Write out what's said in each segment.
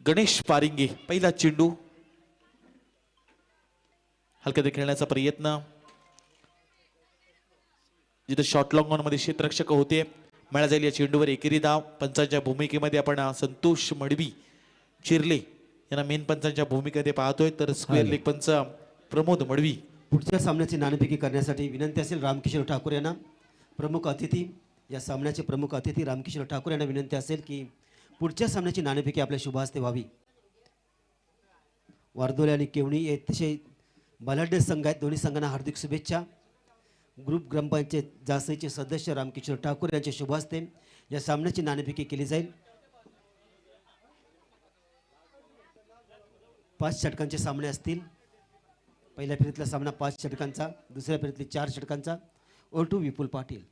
गणेश पारिंगे पहिला चेंडू हलक्यात खेळण्याचा प्रयत्न जिथे शॉर्ट लॉंग ऑन मध्ये क्षेत्ररक्षक होते मिळा जाईल या चेंडूवर एकेरी धाव पंचांच्या भूमिकेमध्ये आपण संतोष मडवी चिरले यांना मेन पंचांच्या भूमिकेमध्ये पाहतोय तर स्क्वेअर लेग पंच प्रमोद मडवी पुढच्या सामन्याची नाणेफेकी करण्यासाठी विनंती असेल रामकिशोर ठाकूर यांना प्रमुख अतिथी या सामन्याचे प्रमुख अतिथी रामकिशोर ठाकूर यांना विनंती असेल की पुढच्या सामन्याची नाणेफेकी आपल्या शुभ हस्ते व्हावी वारदोले आणि केवणी हे अतिशय बलाढ्य संघ आहेत दोन्ही संघांना हार्दिक शुभेच्छा ग्रुप ग्रामपंचायत जासईचे सदस्य रामकिशोर ठाकूर यांच्या शुभ हस्ते या सामन्याची नाणेफेकी केली जाईल 5 षटकांचे सामने असतील पहिल्या फेरीतला सामना 5 षटकांचा दुसऱ्या फेरीतली 4 षटकांचा O2 विपुल पाटील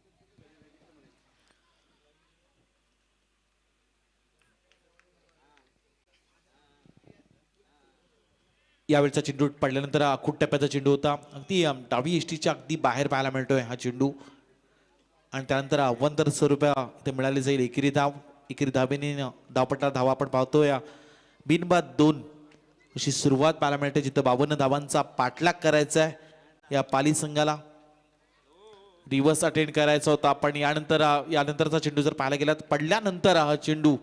यावेळचा चेंडू पडल्यानंतर आखूट टप्प्याचा चेंडू होता अगदी डावी एसटीच्या अगदी बाहेर पाहायला मिळतोय हा चेंडू आणि त्यानंतर अव्वंतर स्वरूपात इथे मिळाली जाईल एकेरी धावेने धावपट्टा धावा आपण पाहतोय बिनबाद 2 अशी सुरुवात पाहायला मिळते जिथं 52 धावांचा पाठलाग करायचा आहे या पाली संघाला रिव्हर्स अटेंड करायचा होता पण यानंतरचा चेंडू जर पाहायला गेला तर पडल्यानंतर हा चेंडू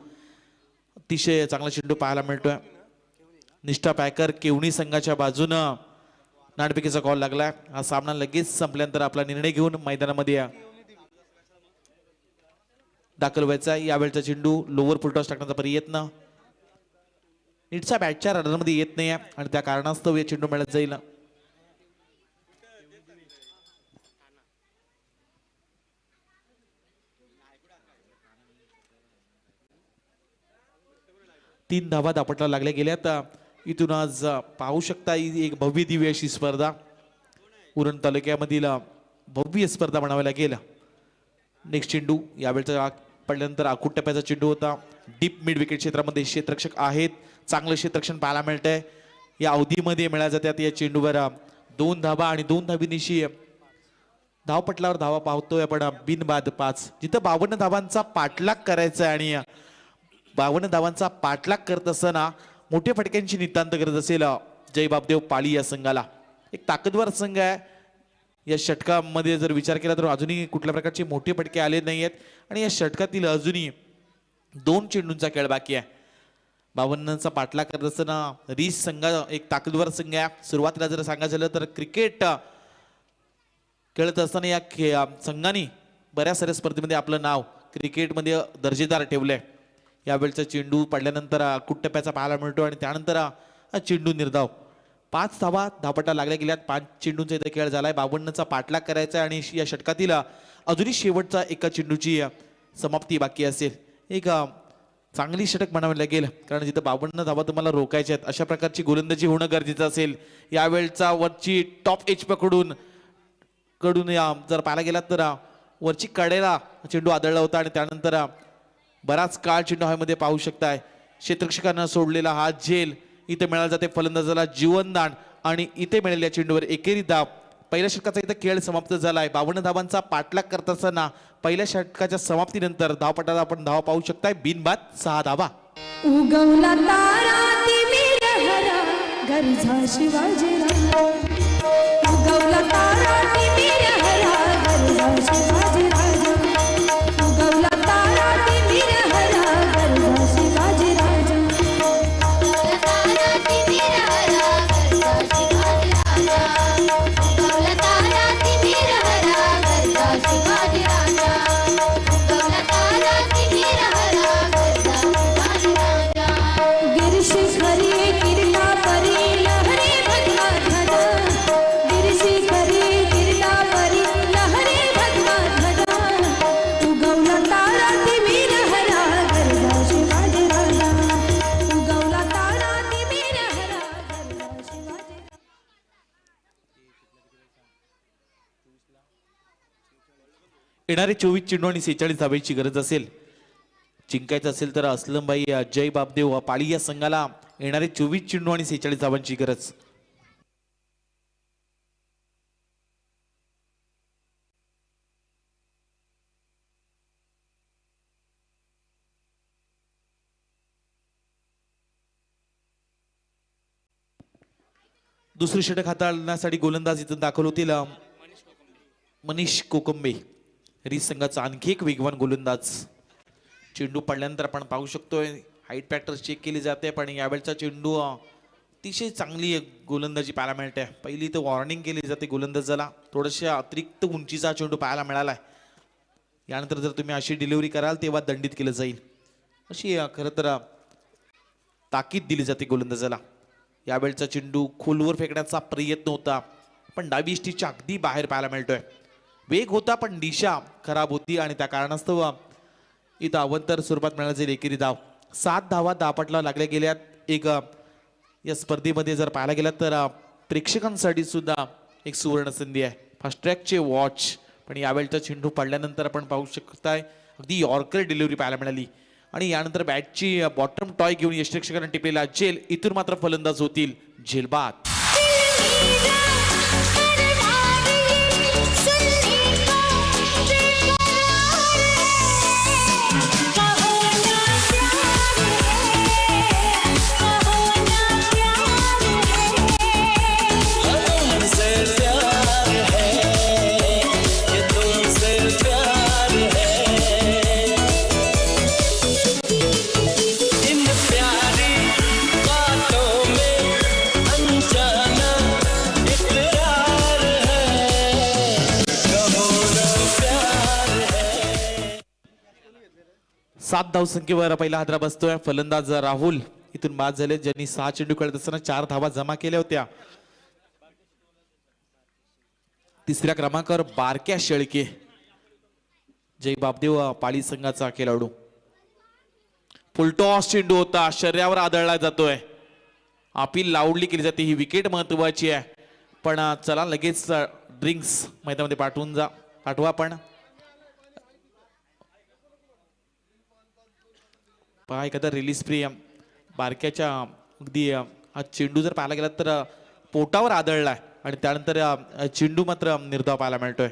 अतिशय चांगला चेंडू पाहायला मिळतोय निष्ठा पॅकर केवणी संघाच्या बाजूनं नाणेफेकीचा कॉल लागलाय हा सामना लगेच संपल्यानंतर आपला निर्णय घेऊन मैदानामध्ये दाखल व्हायचा यावेळचा चेंडू लोअर फुलटॉस टाकण्याचा प्रयत्न नीटचा बॅटच्या रनरमध्ये येत नाही आणि त्या कारणास्तव या चेंडू मिळत जाईल 3 धावा दापटला लागल्या गेल्यात इथून आज पाहू शकता एक भव्य दिव्य अशी स्पर्धा उरण तालुक्यामधील भव्य स्पर्धा म्हणावी लागेल नेक्स्ट चेंडू यावेळचा पडल्यानंतर आखूट टप्प्याचा चेंडू होता डीप मिड विकेट क्षेत्रामध्ये क्षेत्ररक्षक आहेत चांगलं क्षेत्ररक्षण पाहायला मिळतंय या अवधीमध्ये मिळाल्या जातात या चेंडूवर 2 धावा आणि 2 धावीनिशी धावपटलावर धावा पाहतोय आपण बिनबाद 5 जिथं 52 धावांचा पाठलाग करायचा आणि 52 धावांचा पाठलाग करत असताना मोठ्या फटक्यांची नितांत करत असेल जय बापदेव पाली या संघाला एक ताकदवर संघ आहे या षटकामध्ये जर विचार केला तर अजूनही कुठल्या प्रकारचे मोठे फटके आले नाही आहेत आणि या षटकातील अजूनही 2 चेंडूंचा खेळ बाकी आहे 52चा पाठलाग करत असताना रीस संघ एक ताकदवर संघ आहे सुरुवातीला जर सांगायचं झालं तर क्रिकेट खेळत असताना या संघाने बऱ्याच साऱ्या स्पर्धेमध्ये आपलं नाव क्रिकेटमध्ये दर्जेदार ठेवलंय यावेळचा चेंडू पडल्यानंतर आखूट टप्प्याचा पाहायला मिळतो आणि त्यानंतर चेंडू निर्धाव 5 धावा धावपट्टा लागल्या गेल्यात 5 चेंडूंचा इथे खेळ झालाय 52चा पाठलाग करायचा आणि या षटकातील अजूनही शेवटचा एका चेंडूची समाप्ती बाकी असेल एक चांगली षटक म्हणावी लागेल कारण जिथं 52 धावा तुम्हाला रोखायच्या आहेत अशा प्रकारची गोलंदाजी होणं गरजेचं असेल यावेळचा वरची टॉप एज कडून जर पाहायला गेला तर वरची कडेला चेंडू आदळला होता आणि त्यानंतर बराच काळ चेंडू हवेमध्ये पाहू शकताय क्षेत्ररक्षकांना सोडलेला हा झेल इथे मिळाला जाते फलंदाजाला जीवनदान आणि इथे मिळालेल्या चेंडूवर एकेरी धाव पहिल्या षटकाचा इथे खेळ समाप्त झालाय 52 धावांचा पाठलाग करत असताना पहिल्या षटकाच्या समाप्तीनंतर धावपटाला आपण धावा पाहू शकताय बिनबाद 6 धावा उगवला तारा तिमिरहरा गरजा शिवाजीराव उगवला तारा तिमिरहरा गरजा शिवाजीराव उगवला तारा तिमिरहरा गरजा शिवाजीराव उगवला तारा तिमिरहरा गरजा शिवाजीराव उगवला तारा तिमिरहरा गरजा शिवाजीराव उगवला तारा तिमिरहरा गरजा गिरशिखरी गिरता परी लहरे भगवा धडा गिरशिखरी गिरता परी लहरे भगवा धडा उगवला तारा तिमिरहरा गरजा शिवाजीराजा उगवला तारा तिमिरहरा गरजा शिवाजीराजा येणारे 24 चेंडू आणि 46 धावेची गरज असेल जिंकायचं असेल तर असलमबाई जय बापदेव पाली या संघाला येणारे 24 चेंडू आणि 46 धावांची गरज दुसरी षटक हाताळण्यासाठी गोलंदाज इथून दाखल होतील मनीष कोकंबे, रिस संघाचा आणखी एक वेगवान गोलंदाज. चेंडू पडल्यानंतर आपण पाहू शकतोय हाईट फॅक्टर चेक केली जाते, पण यावेळचा चेंडू अतिशय चांगली गोलंदाजी पाहायला मिळते. पहिली तर वॉर्निंग केली जाते गोलंदाजाला, थोड्याशा अतिरिक्त उंचीचा चेंडू पाहायला मिळालाय. यानंतर जर तुम्ही अशी डिलिव्हरी कराल तेव्हा दंडित केलं जाईल, अशी खरं तर ताकीद दिली जाते गोलंदाजाला. यावेळचा चेंडू खोलवर फेकण्याचा प्रयत्न होता, पण डावी इष्टीच्या अगदी बाहेर पाहायला मिळतोय. वेग होता पण दिशा खराब होती आणि त्या कारणास्तव इथं अवंतर स्वरूपात मिळाला जाईल एकेरी धाव. 7 धावा दापटला लागल्या गेल्यात. एक या स्पर्धेमध्ये जर पाहायला गेलं तर प्रेक्षकांसाठी सुद्धा एक सुवर्ण संधी आहे. फास्ट ट्रॅकचे वॉच, पण यावेळचा चेंडू पडल्यानंतर आपण पाहू शकताय अगदी यॉर्कर डिलिव्हरी पाहायला मिळाली. आणि यानंतर बॅटची बॉटम टॉय घेऊन यष्टीरक्षकांना टिपलेला जेल. इथून मात्र फलंदाज होतील झेलबाद. सात धावसंख्येवर पहिला हादरा बसतोय. फलंदाज राहुल इथून बाद झाले, ज्यांनी 6 चेंडू खेळत असताना 4 धावा जमा केल्या होत्या. तिसऱ्या क्रमांकावर बारक्या शेळके, जय बापदेव पाळी संघाचा खेळाडू. फुलटॉस चेंडू होता, शर्यावर आदळला जातोय. अपील लावली केली जाते, ही विकेट महत्वाची आहे. पण चला लगेच ड्रिंक्स मैदानामध्ये पाठवा. पण पहा एखादा रिलीज फ्री बारक्याच्या अगदी हा चेंडू जर पाहायला गेला तर पोटावर आदळलाय आणि त्यानंतर चेंडू मात्र निर्धाव पाहायला मिळतोय.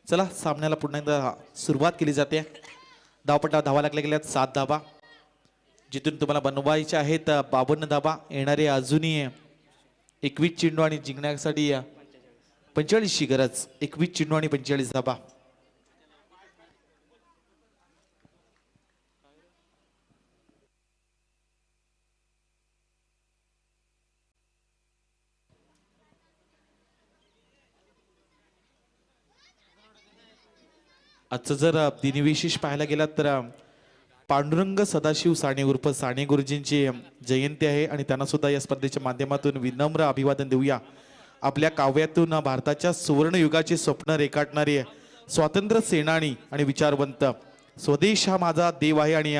चला सामन्याला पुन्हा एकदा सुरुवात केली जाते. धावपट्टा धावा लागल्या गेल्यात 7 धावा, जिथून तुम्हाला बनवायचे आहेत 52 धावा. येणारे अजूनही 21 चेंडू आणि जिंकण्यासाठी 45 ची गरज. 21 चेंडू आणि 45 धावा. आजचं जर दिनविशेष पाहायला गेला तर पांडुरंग सदाशिव साने उर्फ साने गुरुजींची जयंती आहे आणि त्यांना सुद्धा या स्पर्धेच्या माध्यमातून विनम्र अभिवादन देऊया. आपल्या काव्यातून भारताच्या सुवर्ण युगाचे स्वप्न रेखाटणारे स्वातंत्र्य सेनानी आणि विचारवंत, स्वदेश हा माझा देव आहे आणि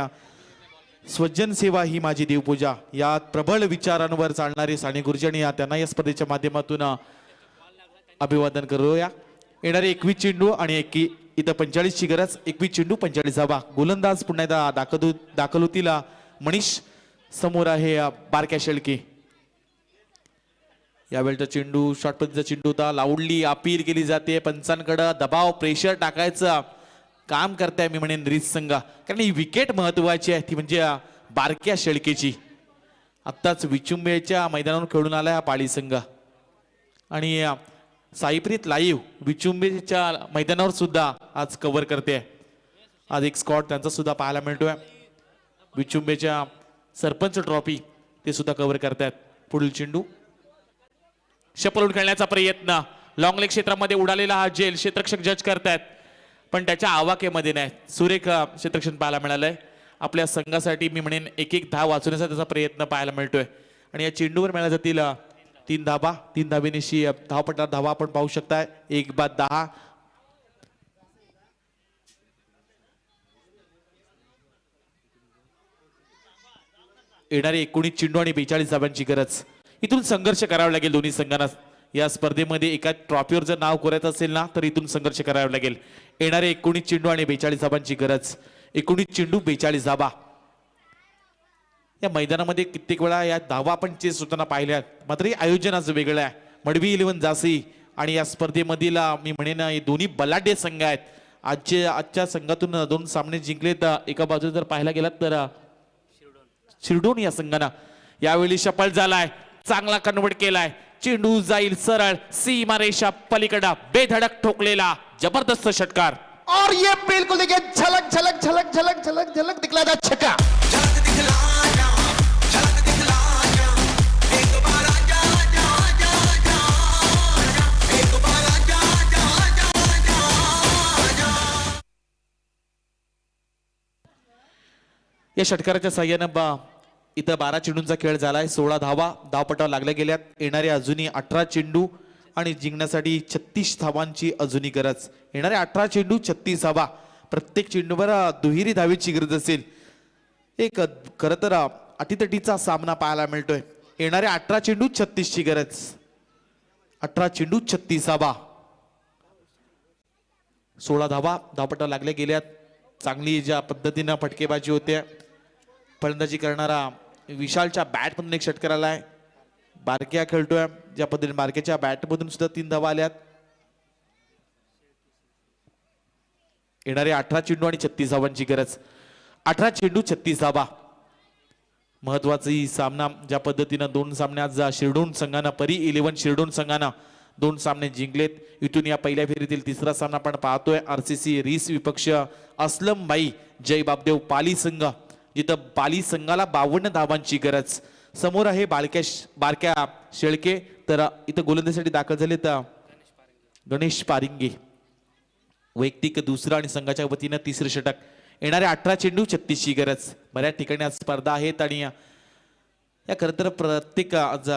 स्वजन सेवा ही माझी देवपूजा, या प्रबळ विचारांवर चालणारे साने गुरुजी आणि त्यांना या स्पर्धेच्या माध्यमातून अभिवादन करूया. येणारे 21 चेंडू आणि इथं 45 ची गरज. 21 चेंडू 45 धावा. गोलंदाज पुन्हा एकदा दाखल होतील. मनीष समोर आहे बारक्या शेळके. यावेळचा चेंडू शॉर्ट पद्धतीचा चेंडू होता. लाऊडली अपील केली जाते. पंचांकडे दबाव प्रेशर टाकायचं काम करताय मी म्हणेन रीत संघ, कारण ही विकेट महत्वाची आहे ती म्हणजे बारक्या शेळकेची. आत्ताच विचुंबेच्या मैदानावर खेळून आला हा पाळी संघ आणि साईप्रीत लाईव्ह विचुंबेच्या मैदानावर सुद्धा आज कव्हर करते. आज एक स्कॉट त्यांचा सुद्धा पाहायला मिळतोय. विचुंबेच्या सरपंच ट्रॉफी ते सुद्धा कव्हर करतायत. पुढील चेंडू शपलून खेळण्याचा प्रयत्न. लॉंग लेग क्षेत्रामध्ये उडालेला हा जेल क्षेत्ररक्षक जज करतायत पण त्याच्या आवाक्यामध्ये नाही. सुरेख क्षेत्ररक्षण पाहायला मिळालंय. आपल्या संघासाठी मी म्हणेन एक धाव वाचवण्याचा त्याचा प्रयत्न पाहायला मिळतोय आणि या चेंडूवर मिळाल्या जातील 3 धावा. 3 धावेनिशी धावपट्टा धावा आपण पाहू शकताय. 1 बाद 10. येणारे 19 चेंडू आणि 42 धावांची गरज. इथून संघर्ष करावा लागेल दोन्ही संघांना. या स्पर्धेमध्ये एका ट्रॉफीवर जर नाव कोरायचं असेल ना तर इथून संघर्ष करावा लागेल. येणारे 19 चेंडू आणि 42 धावांची गरज. 19 चेंडू 42 धावा. या मैदानामध्ये कित्येक वेळा या धावा आपण चेस होताना पाहिल्यात, मात्र हे आयोजन आज वेगळं आहे. मडवी 11 जासी आणि या स्पर्धेमधील मी म्हणेन हे दोन्ही बलाढ्य संघ आहेत. आजच्या संघातून 2 सामने जिंकलेत. एका बाजूला जर पाहायला गेलात तर शिरडोन या संघानं यावेळी सफल झालाय. चांगला कन्वर्ट केलाय. चेंडू जाईल सरळ सीमारेषा पलीकडे. बेधडक ठोकलेला जबरदस्त षटकार और ये बिल्कुल देखिए झलक झलक झलक झलक झलक झलक दिखला था छक्का. या षटकाराच्या साह्यानं इथं 12 चेंडूंचा खेळ झालाय. 16 धावा धावपटावर लागल्या गेल्यात. येणारे अजूनही 18 चेंडू आणि जिंकण्यासाठी 36 धावांची अजूनही गरज. येणारे 18 चेंडू 36 धावा. प्रत्येक चेंडूवर दुहेरी धावेची गरज असेल. एक खरं तर अटीतटीचा सामना पाहायला मिळतोय. येणारे 18 चेंडू 36 ची गरज. 18 चेंडू 36 धावा. 16 धावा धावपटावर लागल्या गेल्यात. चांगली ज्या पद्धतीनं फटकेबाजी होते. फलंदाजी करणारा विशालच्या बॅट मधून एक षटकार आलाय. बारक्या खेळतोय ज्या पद्धतीने बारक्याच्या बॅट मधून सुद्धा 3 धावा आल्यात. येणारे 18 चेंडू आणि 36 धावांची गरज. 18 चेंडू 36 धावा. महत्वाचा सामना ज्या पद्धतीनं 2 सामने आज शिरडोन संघानं परी 11 शिरडोन संघानं 2 सामने जिंकलेत. इथून या पहिल्या फेरीतील 3रा सामना आपण पाहतोय. RCC रीस विपक्ष असलम बाई जय बापदेव पाली संघ, जिथं पाली संघाला 52 धावांची गरज. समोर आहे बारक्या शेळके. तर इथं गोलंदाजीसाठी दाखल झाले तर गणेश पारिंगे. वैयक्तिक 2रा आणि संघाच्या वतीनं 3रं षटक. येणारे 18 चेंडू 36 ची गरज. बऱ्याच ठिकाणी आज स्पर्धा आहेत आणि या खरं तर प्रत्येक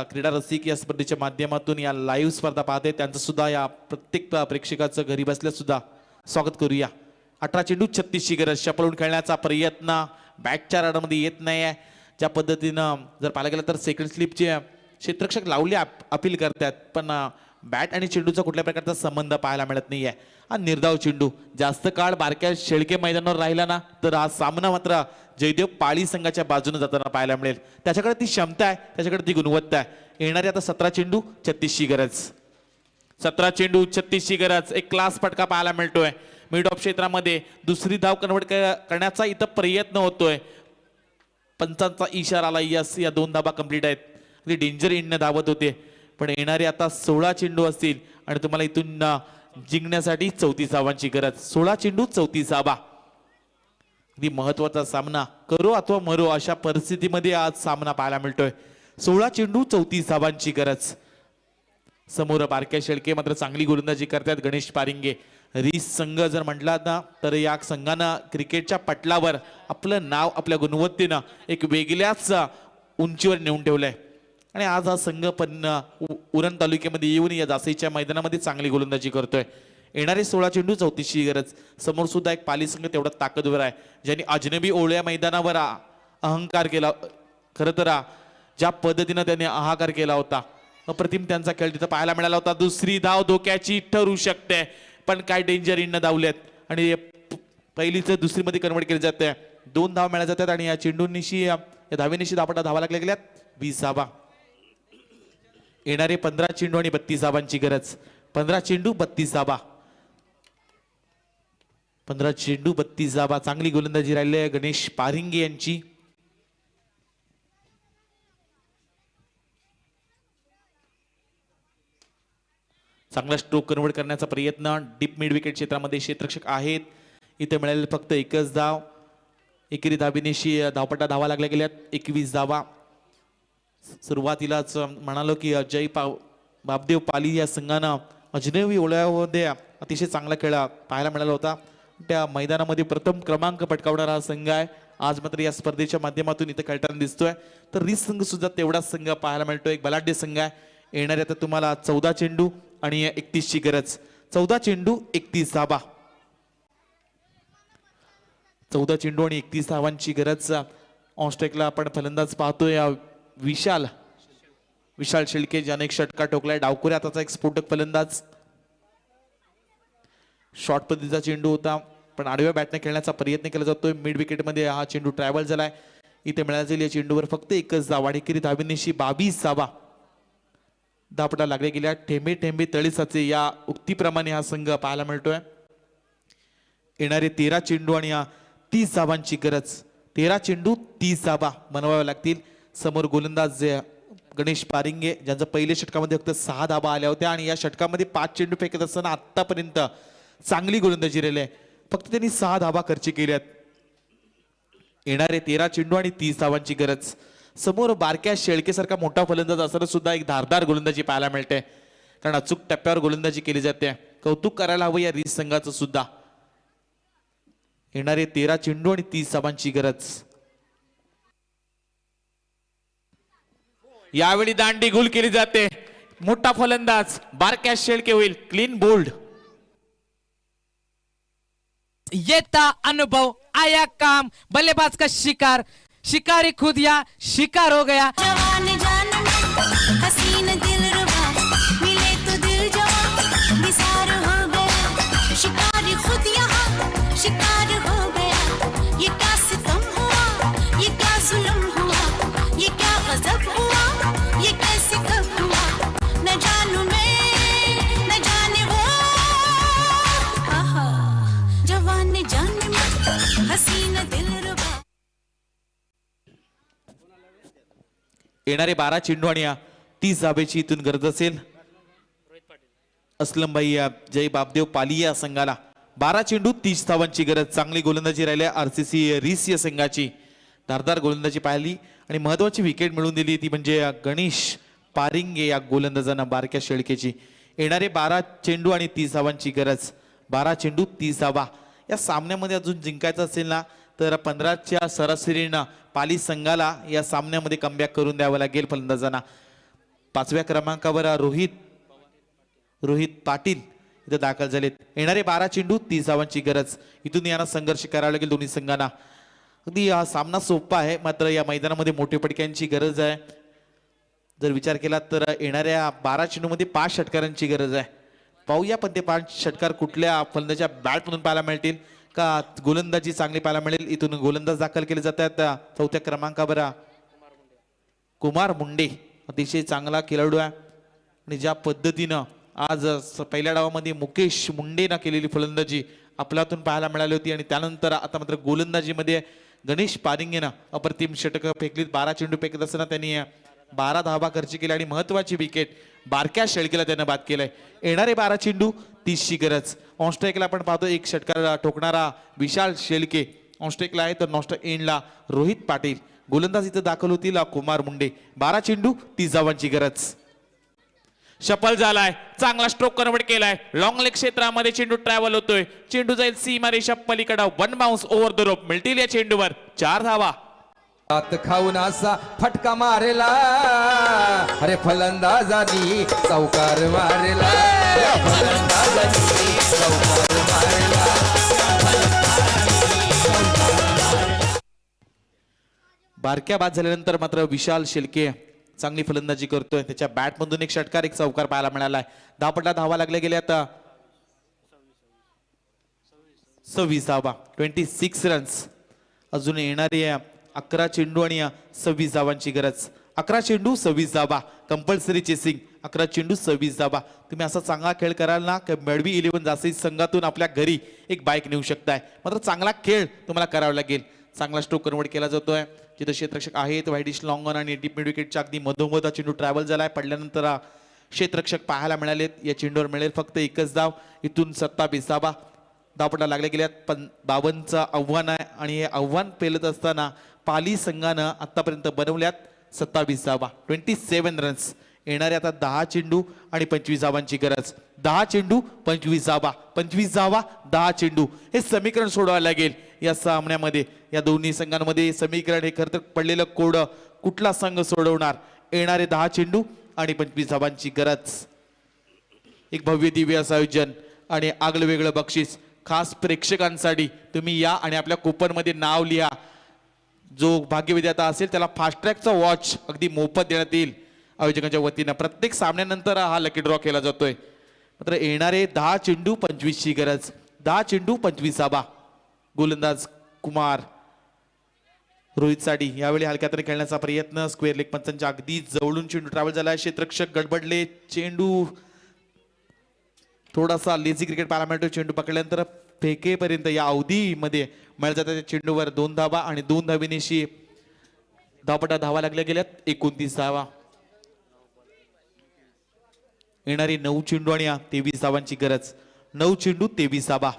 क्रीडा रसिक या स्पर्धेच्या माध्यमातून या लाईव्ह स्पर्धा पाहते त्यांचं सुद्धा या प्रत्येक प्रेक्षकाचं घरी बसल्या सुद्धा स्वागत करूया. 18 चेंडू 36 ची गरज. शपलून खेळण्याचा प्रयत्न बॅटच्या राडामध्ये येत नाही. ज्या पद्धतीनं जर पाहायला गेलं तर सेकंड स्लिपचे क्षेत्ररक्षक लावली अपील करतात पण बॅट आणि चेंडूचा कुठल्या प्रकारचा संबंध पाहायला मिळत नाहीये. हा निर्धाव चेंडू जास्त काळ बारक्या शेळके मैदानावर राहिला ना तर हा सामना मात्र जयदेव पाळी संघाच्या बाजूने जाताना पाहायला मिळेल. त्याच्याकडे ती क्षमता आहे, त्याच्याकडे ती गुणवत्ता आहे. येणारी आता 17 चेंडू 36 ची गरज. 17 चेंडू 36 ची गरज. एक क्लास फटका पाहायला मिळतोय. मिड ऑफ क्षेत्रामध्ये 2री धाव कन्वर्ट करण्याचा इथं प्रयत्न होतोय. पंचांचा इशारा आला. यस, या 2 धावा कंप्लीट आहेत. डेंजर इंडने धावत होते पण येणारे आता 16 चेंडू असतील आणि तुम्हाला इथून जिंकण्यासाठी 34 धावांची गरज. 16 चेंडू 34 धावा. अगदी महत्वाचा सामना करो अथवा मरो अशा परिस्थितीमध्ये आज सामना पाहायला मिळतोय. 16 चेंडू 34 धावांची गरज. समोर बारक्या शेळके मात्र चांगली गोलंदाजी करतात. गणेश पारिंगे रीस संघ जर म्हटला ना तर या संघानं क्रिकेटच्या पटलावर आपलं नाव आपल्या गुणवत्तेनं एक वेगळ्याच उंचीवर नेऊन ठेवलंय आणि आज हा संघ पण उरण तालुक्यामध्ये येऊन या जासईच्या मैदानामध्ये चांगली गोलंदाजी करतोय. येणारे 16 चेंडू 34ची गरज. समोर सुद्धा एक पाली संघ तेवढा ताकदवर आहे ज्यांनी अजनबी ओळ्या मैदानावर अहंकार केला. खरं तर ज्या पद्धतीनं त्यांनी हाहाकार केला होता अप्रतिम त्यांचा खेळ तिथं पाहायला मिळाला होता. दुसरी धाव धोक्याची ठरू शकते पण काय डेंजर इननं धावल्यात आणि पहिलीच दुसरीमध्ये कन्वर्ट केली जाते. 2 धाव मिळाल्या जातात आणि या चेंडूंनीशी या धावेनिशी धापटा धावा लागल्या गेल्यात. 20 धावा. येणारे 15 चेंडू आणि 32 धावांची गरज. 15 चेंडू 32 धावा. 15 चेंडू 32 धावा. चांगली गोलंदाजी राहिली आहे गणेश पारिंगे यांची. चांगला स्ट्रोक कन्वर्ट करण्याचा प्रयत्न. डीप मिड विकेट क्षेत्रामध्ये क्षेत्ररक्षक आहेत. इथे मिळालेले फक्त एकच धाव. एकेरी धाबीनेशी धावपट्टा धावा लागल्या गेल्यात. 21 धावा. सुरुवातीलाच म्हणालो की बापदेव पाली या संघानं अजनबी ओळ्यामध्ये अतिशय चांगला खेळ पाहायला मिळाला होता. त्या मैदानामध्ये प्रथम क्रमांक पटकावणारा हा संघ आहे. आज मात्र या स्पर्धेच्या माध्यमातून इथं खेळताना दिसतोय. तर रीस संघ सुद्धा तेवढाच संघ पाहायला मिळतोय. एक बलाढ्य संघ आहे. येणारे आता तुम्हाला 14 चेंडू आणि 31ची गरज. 14 चेंडू 31 धावा. 14 चेंडू आणि 31 धावांची गरज. ऑनस्ट्रेकला आपण फलंदाज पाहतोय विशाल शेळके ज्याने एक षटकार ठोकलाय. डावकुऱ्या त्याचा एक स्फोटक फलंदाज. शॉर्ट पद्धतीचा चेंडू होता पण आडव्या बॅटने खेळण्याचा प्रयत्न केला जातोय. मिड विकेटमध्ये हा चेंडू ट्रॅव्हल झालाय. इथे मिळाला जाईल या चेंडूवर फक्त एकच धाव. वाडेकरी धाबीनिशी 22 धावा. धापटा लागल्या गेल्या. ठेंबे ठेंबे तळी साचे या उक्तीप्रमाणे हा संघ पाहायला मिळतोय. येणारे 13 चेंडू आणि 30 धावांची गरज. 13 चेंडू 30 धावा बनवाव्या लागतील. समोर गोलंदाज गणेश पारिंगे ज्यांचं पहिल्या षटकामध्ये फक्त 6 धावा आल्या होत्या आणि या षटकामध्ये 5 चेंडू फेकत असताना आतापर्यंत चांगली गोलंदाजी राहिली आहे. फक्त त्यांनी 6 धावा खर्च केल्यात. येणारे 13 चेंडू आणि 30 धावांची गरज. समोर बारक्या शेळकेसारखा मोठा फलंदाज असताना सुद्धा एक धारदार गोलंदाजी पाहायला मिळते कारण अचूक टप्प्यावर गोलंदाजी केली जाते. कौतुक करायला हवं या रीस संघाचं सुद्धा. येणारे 13 चेंडू आणि 30 धावांची गरज. यावेळी दांडी गुल केली जाते. मोठा फलंदाज बारक्या शेळके होईल. Clean bowled. येता अनुभव आया काम. बल्लेबाज का शिकार. शिकारी खुद या शिकार हो गया. जवान जान हसीन दिलरुबा मिले तो दिल जवां निसार हो गया. शिकारी खुद यहाँ शिकार हो गया. ये क्या सितम हुआ ये क्या जुल्म हुआ ये क्या गजब हुआ ये कैसे कब हुआ न जानू मैं न जाने वो. आहा जवान जान हसीन दिलरुबा. येणारे 12 चेंडू आणि 30 धावेची इथून गरज असेल. असलमभाई जय बापदेव पाली या संघाला 12 चेंडू 30 धावांची गरज. चांगली गोलंदाजी राहिली आरसीसी रीस या संघाची. धारदार गोलंदाजी पाहिली आणि महत्वाची विकेट मिळवून दिली ती म्हणजे गणेश पारिंगे या गोलंदाजांना बारक्या शेळकेची. येणारे 12 चेंडू आणि 30 धावांची गरज. 12 चेंडू 30 धावा. या सामन्यामध्ये अजून जिंकायचं असेल ना तर 15च्या सरासरीनं पाली संघाला या सामन्यामध्ये कमबॅक करून द्यावं लागेल फलंदाजांना. 5व्या क्रमांकावर रोहित पाटील इथे दाखल झालेत. येणारे 12 चेंडू 30 धावांची गरज. इथून यांना संघर्ष करावा लागेल दोन्ही संघांना. अगदी हा सामना सोपा आहे मात्र या मैदानामध्ये मोठे पटक्यांची गरज आहे. जर विचार केला तर येणाऱ्या 12 चेंडूमध्ये 5 षटकारांची गरज आहे. पाहूया पण ते 5 षटकार कुठल्या फलंदाच्या बॅटमधून पाहायला मिळतील का गोलंदाजी चांगली पाहायला मिळेल. इथून गोलंदाज दाखल केले जातात. 4थ्या क्रमांकावर कुमार मुंडे अतिशय चांगला खेळाडू आहे आणि ज्या पद्धतीनं आज पहिल्या डावामध्ये मुकेश मुंडेनं केलेली फलंदाजी आपल्यातून पाहायला मिळाली होती आणि त्यानंतर आता मात्र गोलंदाजीमध्ये गणेश पारिंगेनं अप्रतिम षटक फेकलीत. 12 चेंडू फेकत असताना त्यांनी 12 धावा खर्च केल्या आणि महत्वाची विकेट बारक्या शेळकेला त्यानं बाद केलंय. येणारे 12 चेंडू 30ची गरज. ऑनस्ट्राईकला आपण पाहतो एक षटकार ठोकणारा विशाल शेळके ऑनस्ट्राईकला आहे तर नॉन एंडला रोहित पाटील. गोलंदाज इथं दाखल होतील कुमार मुंडे. 12 चेंडू 30 धावांची गरज. शफल झालाय, चांगला स्ट्रोक कन्वर्ट केलाय, लॉंग लेग क्षेत्रामध्ये चेंडू ट्रॅव्हल होतोय, चेंडू जाईल सीमारेषा पलीकडे, 1 बाउन्स ओव्हर द रोप, मिळतील या चेंडूवर 4 धावा. आत खाऊन असा फटका मारेला, अरे फलंदाजानी चौकार मारेला, या फलंदाजानी चौकार मारेला. बारक्या बाद झाल्यानंतर मात्र विशाल शेळके चांगली फलंदाजी करतोय. त्याच्या बॅटमधून एक षटकार, एक चौकार पाहायला मिळालाय. धावपटला धावा लागल्या गेल्या आता 26 धावा, 26 रन्स. अजून येणारी 11 चेंडू आणि 26 धावांची गरज. 11 चेंडू 26 धावा, कंपल्सरी चेसिंग. 11 चेंडू 26 धावा. तुम्ही असा चांगला खेळ कराल ना की मळवी 11 जास्त संघातून आपल्या घरी एक बाईक नेऊ शकताय. मात्र चांगला खेळ तुम्हाला करावा लागेल. चांगला स्ट्रोक कन्वर्ट केला जातोय. जिथे क्षेत्ररक्षक आहेत वाईडिश लॉंग ऑन आणि डीप मिड विकेटच्या अगदी मधोमध चेंडू ट्रॅव्हल झालाय. पडल्यानंतर क्षेत्ररक्षक पाहायला मिळालेत. या चेंडूवर मिळेल फक्त एकच धाव. इथून 27 धावा. धावपटा लागल्या गेल्यात. 52चं आव्हान आहे आणि हे आव्हान पेलत असताना पाली संघानं आतापर्यंत बनवल्यात 27 धावा, 27 रन्स. येणारे आता 10 चेंडू आणि 25 धावांची गरज. 10 चेंडू 25 धावा, 25 धावा 10 चेंडू, हे समीकरण सोडवावं लागेल या सामन्यामध्ये. या दोन्ही संघांमध्ये समीकरण हे खरं तर पडलेलं कोड कुठला संघ सोडवणार. येणारे 10 चेंडू आणि 25 धावांची गरज. एक भव्य दिव्य असं आयोजन आणि आगळं वेगळं बक्षीस खास प्रेक्षकांसाठी. तुम्ही या आणि आपल्या कुपनमध्ये नाव लिहा. जो भाग्यविधाता असेल त्याला फास्ट ट्रॅकचा वॉच अगदी मोफत देण्यात येईल आयोजकांच्या वतीनं. प्रत्येक सामन्यानंतर हा लकी ड्रॉ केला जातोय. मात्र येणारे 10 चेंडू 25 ची गरज. 10 चेंडू 25 धावा. गोलंदाज कुमार रोहित साडी यावेळी हलक्यात खेळण्याचा प्रयत्न. स्क्वेअर लेग पंचांच्या अगदी जवळून चेंडू ट्रॅव्हल झालाय. क्षेत्ररक्षक गडबडले. चेंडू थोडासा लेझी क्रिकेट पाहायला मिळतो. चेंडू पकडल्यानंतर फेकेपर्यंत या अवधीमध्ये मिळत जातात. चेंडूवर 2 धावा आणि 2 धावेनिशी धावपटा धावा लागल्या गेल्यात 29 धावा. येणारी 9 चेंडू आणि 23 धावांची गरज. 9 चेंडू 23 धावा.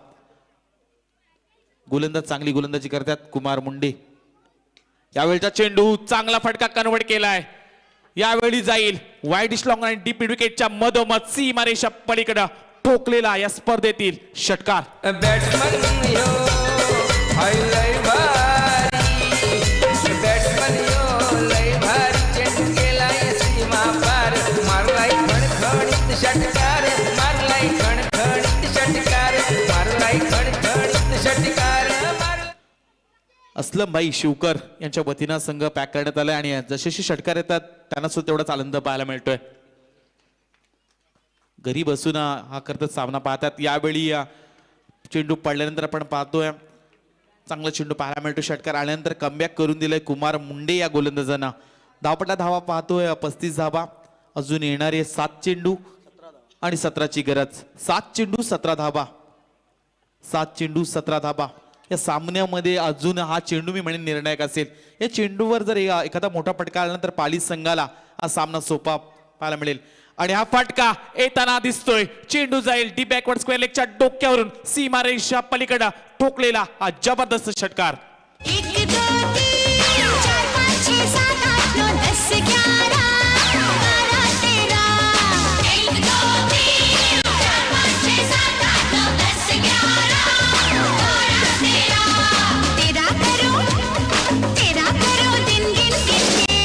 गोलंदाज चांगली गोलंदाजी करतात कुमार मुंडे. यावेळचा चेंडू चांगला फटका कन्वर्ट केलाय. यावेळी जाईल वाईडिश लॉंग आणि डीप मिड विकेटच्या मधोमध सीमारेषा पलीकडे ठोकलेला या स्पर्धेतील षटकार. बॅट्समन यो हाय लय भारी, बॅट्समन यो लय भारी, चेंडू केलाय सीमा पार, मारलाय खणखणीत षटकार, मारलाय खणखणीत षटकार, मारलाय खणखणीत षटकार. अस्लम भाई शिवकर यांच्या वतीनं संघ पॅक करण्यात आलाय आणि जसे षटकार येतात त्यांना सुद्धा तेवढाच आनंद पाहायला मिळतोय. घरी बसून हा करतच सामना पाहतात. यावेळी चेंडू पडल्यानंतर आपण पाहतोय चांगला चेंडू पाहायला मिळतो. षटकार आल्यानंतर कमबॅक करून दिलंय कुमार मुंडे या गोलंदाजांना. धावपटला धावा पाहतोय 35 धावा. अजून येणारे 7 चेंडू आणि 17 ची गरज. 7 चेंडू 17 धावा. 7 चेंडू 17 धावा. या सामन्यामध्ये अजून हा चेंडू मी म्हणेन निर्णायक असेल. या चेंडूवर जर एखादा मोठा फटका आल्यानंतर पाली संघाला हा सामना सोपा पाहायला मिळेल. आणि हा फटका येताना दिसतोय. चेंडू जाईल डी बॅकवर्ड स्क्वेअर लेगच्या डोक्यावरून सीमारेषा पलीकडे ठोकलेला हा जबरदस्त षटकार. 1 2 3 4 5 6 7 8 9 10 11 12 13. 1 2 3 4 5 6 7 8 9 10 11 12 13. तेरा करो दिन गिन गिन के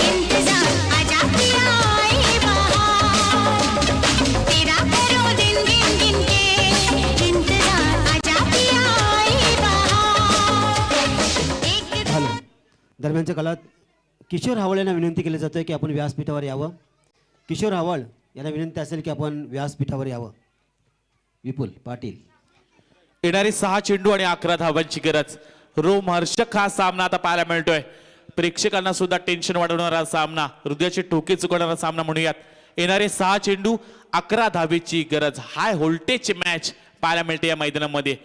इंतजार, आजा पिया आए बहार. तेरा करो दिन गिन गिन के इंतजार, आजा पिया आए बहार. हॅलो. दरम्यानच्या काळात किशोर हावळ यांना विनंती केली जाते की आपण व्यासपीठावर यावं. किशोर हावळ यांना विनंती असेल की आपण व्यासपीठावर यावं. विपुल पाटील. येणारे 6 चेंडू आणि 11 धावांची गरज. रोमहर्षक हा सामना आता पाहायला मिळतोय. प्रेक्षकांना सुद्धा टेन्शन वाढवणारा सामना, हृदयाचे ठोके चुकवणारा सामना म्हणूयात. येणारे 6 चेंडू 11 धावेची गरज. हाय व्होल्टेज मॅच पाहायला मिळते या मैदानामध्ये.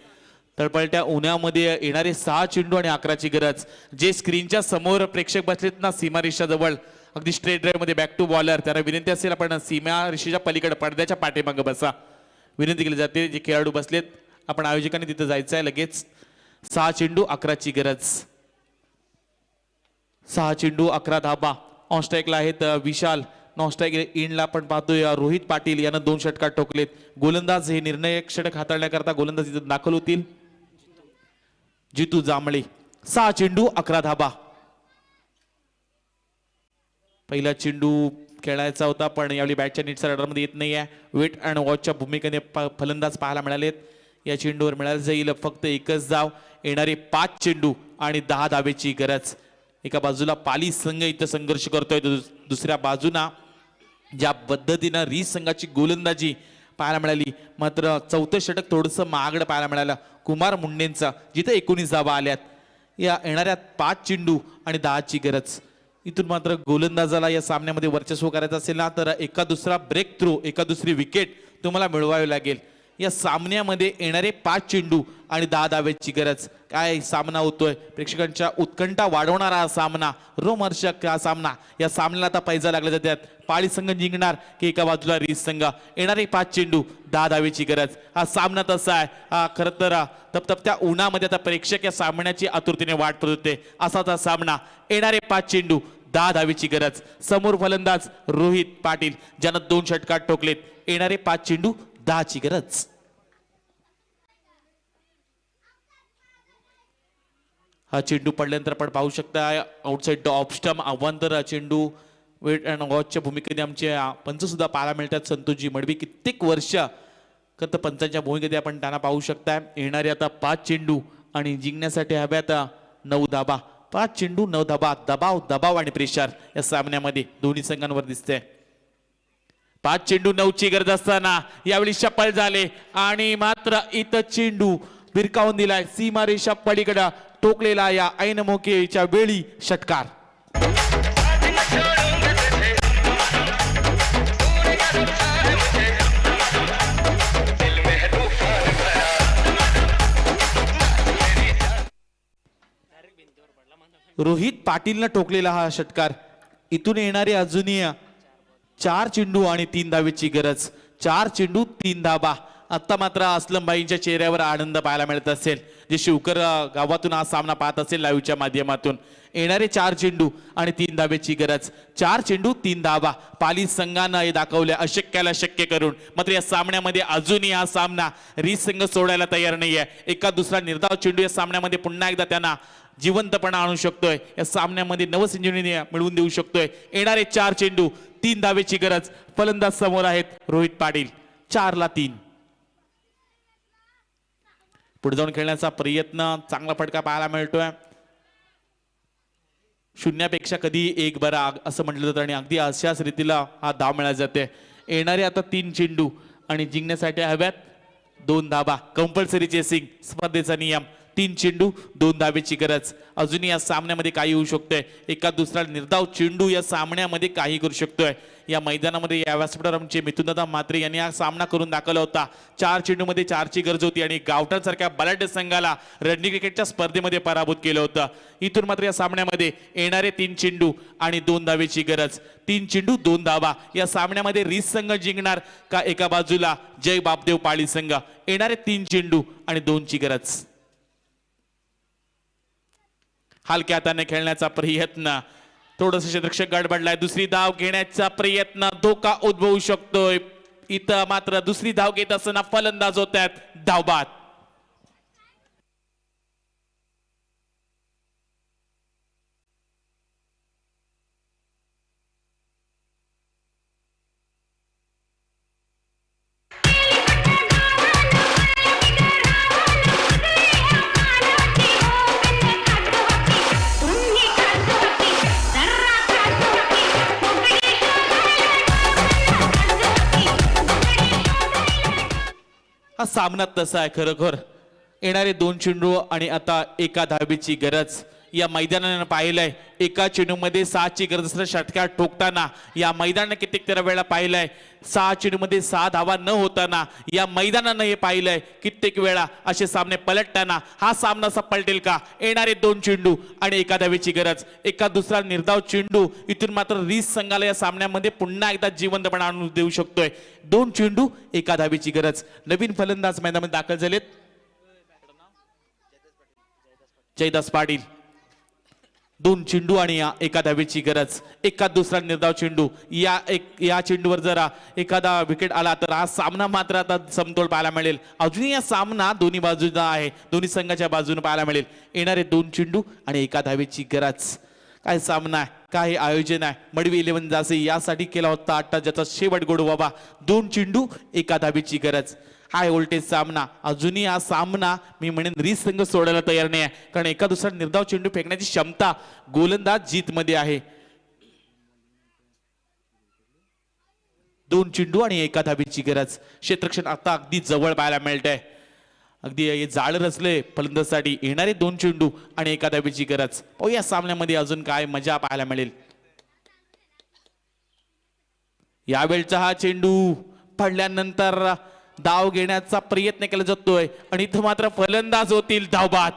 तळपळत्या उन्हामध्ये येणारे 6 चेंडू आणि 11 ची गरज. जे स्क्रीनच्या समोर प्रेक्षक बसलेत ना सीमारेषा जवळ अगदी स्ट्रेट ड्राईव्ह मध्ये बॅक टू बॉलर, त्यांना विनंती असेल आपण सीमारेषेच्या पलीकडे पडद्याच्या पाठीमागे बसा. विनंती केली जाते. जे खेळाडू बसलेत आपण आयोजकांनी तिथे जायचं आहे लगेच. 6 चेंडू 11 ची गरज. 6 चेंडू 11 धाबा. ऑन स्ट्राईकला आहेत विशाल नॉस्ट्राईक इनला आपण पाहतोय रोहित पाटील यानं 2 षटकार ठोकलेत. गोलंदाज हे निर्णायक षटक हाताळण्याकरता गोलंदाज इथं दाखल होतील. जितू जांभळे 6 चेंडू 11 धाबा. पहिला चेंडू खेळायचा होता पण यावेळी बॅटच्या नीटच्या रडारमध्ये येत नाहीये. वेट अँड वॉचच्या भूमिकेने फलंदाज पाहायला मिळालेत. या चेंडूवर मिळालं जाईल फक्त एकच धाव. येणारे 5 चेंडू आणि 10 धावेची गरज. एका बाजूला पाली संघ इथं संघर्ष करतोय, दुसऱ्या बाजूला ज्या पद्धतीनं रीस संघाची गोलंदाजी पाहायला मिळाली, मात्र चौथं षटक थोडंसं महागडं पाहायला मिळालं कुमार मुंडेंचा, जिथं 19 धावा आल्यात. या येणाऱ्या 5 चेंडू आणि 10ची गरज. इथून मात्र गोलंदाजाला या सामन्यामध्ये वर्चस्व करायचं असेल ना तर एका दुसरा ब्रेक थ्रू, एका दुसरी विकेट तुम्हाला मिळवावी लागेल. या सामन्यामध्ये येणारे 5 चेंडू आणि 10 धावेची गरज. काय सामना होतोय, प्रेक्षकांच्या उत्कंठा वाढवणारा हा सामना, रोमहर्षक हा सामना. या सामन्याला आता पैजा लागला जातात. पाळी संघ जिंकणार की एका बाजूला रीस संघ. येणारे 5 चेंडू 10 धावेची गरज. हा सामना तसा आहे. हा खरं तर तपतपत्या उन्हामध्ये आता प्रेक्षक या सामन्याची आतुरतेने वाट पाहत होते. असाच हा सामना. येणारे 5 चेंडू 10 धावेची गरज. समोर फलंदाज रोहित पाटील ज्यानं 2 षटकार ठोकलेत. येणारे 5 चेंडू 10ची गरज. हा चेंडू पडल्यानंतर आपण पाहू शकता आउटसाइड ऑफ स्टंप अवांतर चेंडू. वेट अँड वॉचच्या भूमिकेने आमचे पंच सुद्धा पाहायला मिळतात. संतोषजी मडवी कित्येक वर्ष करत पंचांच्या भूमिकेत आपण त्यांना पाहू शकता. येणारे आता 5 चेंडू आणि जिंकण्यासाठी हव्यात 9 धाबा. 5 चेंडू 9 धाबा. दबाव दबाव आणि प्रेशर या सामन्यामध्ये दोन्ही संघांवर दिसते. 5 चेंडू 9ची गरज असताना यावेळी शपल झाले आणि मात्र इथं चेंडू भिरकावून दिलाय. सीमारेषा पलीकडे टोकलेला या ऐन मोकेच्या वेळी षटकार. रोहित पाटीलनं टोकलेला हा षटकार. इथून येणारे अजूनही 4 चेंडू आणि 3 धावेची गरज. 4 चेंडू 3 धाबा. आता मात्र अस्लमबाईंच्या चेहऱ्यावर आनंद पाहायला मिळत असेल, जे शिवकर गावातून हा सामना पाहत असेल लाईव्हच्या माध्यमातून. येणारे 4 चेंडू आणि 3 धावेची गरज. 4 चेंडू 3 धावा. पाली संघानं हे दाखवले अशक्याला शक्य करून. मात्र या सामन्यामध्ये अजूनही हा सामना रीस संघ सोडायला तयार नाहीये. एका दुसरा निर्धाव चेंडू या सामन्यामध्ये पुन्हा एकदा त्यांना जिवंतपणा आणू शकतोय. या सामन्यामध्ये नवसंजीवनी मिळवून देऊ शकतोय. येणारे 4 चेंडू 3 धावेची गरज. फलंदाज समोर आहेत रोहित पाटील. 4ला 3. पुढे जाऊन खेळण्याचा प्रयत्न, चांगला फटका पाहायला मिळतोय. शून्यापेक्षा कधी एक बरा असं म्हटलं जातं आणि अगदी अशाच रीतीला हा धाव मिळाला जाते. येणारे आता 3 चेंडू आणि जिंकण्यासाठी हव्यात 2 धाबा. कंपल्सरी चेसिंग स्पर्धेचा नियम. 3 चेंडू 2 धावेची गरज. अजूनही या सामन्यामध्ये काही होऊ शकतोय. एका दुसरा निर्धाव चेंडू या सामन्यामध्ये काही करू शकतोय. या मैदानामध्ये या व्यासपीठावर आमचे मिथुनदादा म्हात्रे यांनी हा सामना करून दाखवला होता. 4 चेंडूमध्ये 4ची गरज होती आणि गावठाणसारख्या बलाढ्य संघाला रणजी क्रिकेटच्या स्पर्धेमध्ये पराभूत केलं होतं. इथून मात्र या सामन्यामध्ये येणारे 3 चेंडू आणि 2 धावेची गरज. 3 चेंडू 2 धावा. या सामन्यामध्ये रीस संघ जिंकणार का एका बाजूला जय बापदेव पाळी संघ. येणारे 3 चेंडू आणि 2ची गरज. हलक्या हाताने खेळण्याचा प्रयत्न. थोडंसं क्षेत्ररक्षक गडबडलाय. दुसरी धाव घेण्याचा प्रयत्न. धोका उद्भवू शकतोय. इथं मात्र दुसरी धाव घेत असताना फलंदाज होतात धावबाद. हा सामना तसा आहे खरोखर. येणारे 2 चेंडू आणि आता एका धावेची गरज. या मैदानानं पाहिलंय एका चेंडूमध्ये 6ची गरज असताना षटकार ठोकताना या मैदानानं कित्येक तेरा वेळा पाहिलंय 6 चेंडूमध्ये 6 धावा न होताना या मैदानानं हे पाहिलंय कित्येक वेळा असे सामने पलटताना. हा सामना असा पलटेल का. येणारे 2 चेंडू आणि एका धावेची गरज. एका दुसरा निर्धाव चेंडू इथून मात्र रीस संघाला या सामन्यामध्ये पुन्हा एकदा जिवंतपणा आणून देऊ शकतोय. 2 चेंडू एका धावेची गरज. नवीन फलंदाज मैदानामध्ये दाखल झालेत जयदास पाटील. 2 चेंडू आणि एका धावेची गरज. एका दुसरा निर्धाव चेंडू. या चेंडूवर जरा एखादा विकेट आला तर हा सामना मात्र आता समतोल पाहायला मिळेल. अजूनही हा सामना दोन्ही बाजूला आहे, दोन्ही संघाच्या बाजूने पाहायला मिळेल. येणारे 2 चेंडू आणि एका धावेची गरज. काय सामना आहे, काय आयोजन आहे. मडवी 11 जासे यासाठी केला होता अट्टा, ज्याचा शेवट गोड बाबा. 2 चेंडू एका धावेची गरज. हाय व्होल्टेज सामना. अजूनही हा सामना मी म्हणेन रीस संघ सोडायला तयार नाही आहे, कारण एका दुसरा निर्धाव चेंडू फेकण्याची क्षमता गोलंदाज जीत मध्ये आहे. 2 चेंडू आणि एका धावेची गरज. क्षेत्ररक्षण आता अगदी जवळ पाहायला मिळत आहे. अगदी हे जाळ रचले फलंदाजासाठी. येणारे 2 चेंडू आणि एका धावेची गरज. या सामन्यामध्ये अजून काय मजा पाहायला मिळेल. यावेळचा हा चेंडू पडल्यानंतर धाव घेण्याचा प्रयत्न केला जातोय आणि इथं मात्र फलंदाज होतील धावबाद.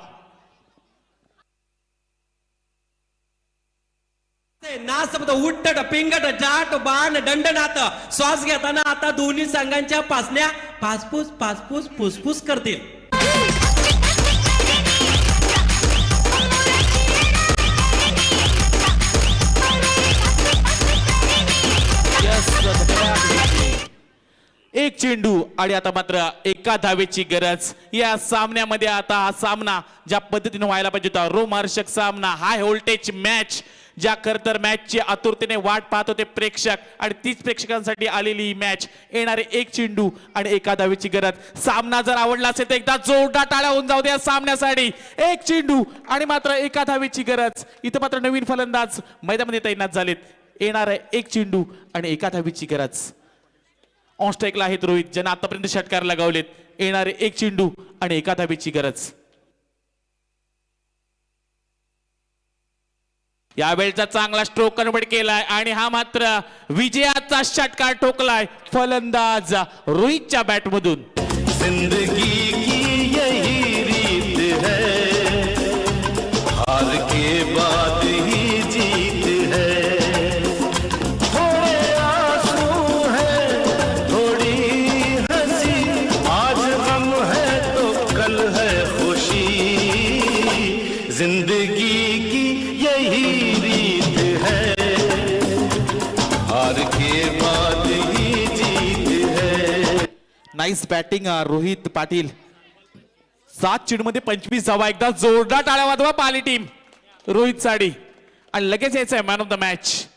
नासबद उट्टट पिंगट जाट बाण दंडनाथ. श्वास घेताना आता दोन्ही संघांच्या पासण्या पासपूस पासपूस फुसफुस करतील. एक चेंडू आणि आता मात्र एका धावेची गरज. या सामन्यामध्ये आता हा सामना ज्या पद्धतीने व्हायला पाहिजे होता, रोमहर्षक सामना, हाय व्होल्टेज मॅच, ज्या खर तर मॅचची आतुरतेने वाट पाहत होते प्रेक्षक आणि तीच प्रेक्षकांसाठी आलेली ही मॅच. येणारे 1 चेंडू आणि एका धावेची गरज. सामना जर आवडला असेल तर एकदा जोरदार टाळ्या होऊन जाऊ द्या सामन्यासाठी. 1 चेंडू आणि मात्र एका धावेची गरज. इथं मात्र नवीन फलंदाज मैदानामध्ये तैनात झालेत. येणारे 1 चेंडू आणि एका धावेची गरज. ऑन स्ट्राईकला आहेत रोहित, ज्यांना आतापर्यंत षटकार लगावलेत. येणारे 1 चेंडू आणि एका धावेची गरज. यावेळचा चांगला स्ट्रोक कन्वर्ट केलाय आणि हा मात्र विजयाचा षटकार ठोकलाय फलंदाज रोहितच्या बॅट मधून. जिंदगी की यही रीत है, हार के बाद ही जीत है. थोड़े आंसू है, थोड़ी हंसी, आज गम है तो कल है खुशी. जिंदगी की यही रीत है, हार के बाद ही जीत है. Nice batting Rohit Patil. 7 चेंडूमध्ये 25 धावा. एकदा जोरदार टाळ्या वाजवा पाली टीम रोहित साठी. आणि लगेच यायचं आहे man of the match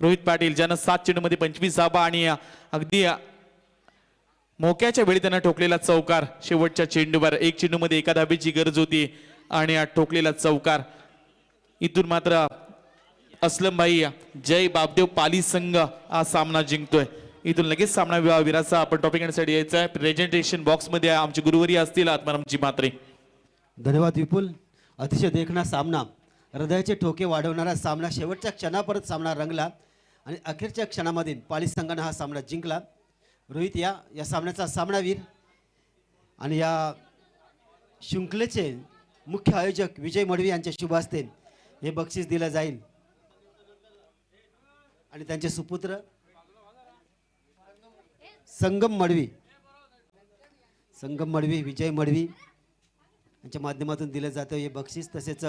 Rohit Patil, ज्यानं 7 चेंडूमध्ये 25 धावा आणि अगदी मोक्याच्या वेळी त्यानं ठोकलेला चौकार. शेवटच्या चेंडूवर 1 चेंडूमध्ये एका धावेची गरज होती आणि ठोकलेला चौकार. इथून मात्र असलम भाई जय बापदेव पाली संघ हा सामना जिंकतोय. इथून लगेच सामना विराचा आपण टॉपिक घेण्यासाठी यायचा आहे. प्रेझेंटेशन बॉक्स मध्ये आमचे गुरुवारी असतील आत्मारामजी मात्रे. धन्यवाद विपुल. अतिशय देखणा सामना, हृदयाचे ठोके वाढवणारा सामना. शेवटच्या क्षणापर्यंत सामना रंगला आणि अखेरच्या क्षणामध्ये पाली संघाने हा सामना जिंकला. रोहित या सामन्याचा सामनावीर आणि या शृंखलेचे मुख्य आयोजक विजय मडवी यांच्या शुभ हस्ते हे बक्षीस दिलं जाईल आणि त्यांचे सुपुत्र संगम मडवी विजय मडवी यांच्या माध्यमातून दिलं जातं हे बक्षीस. तसेच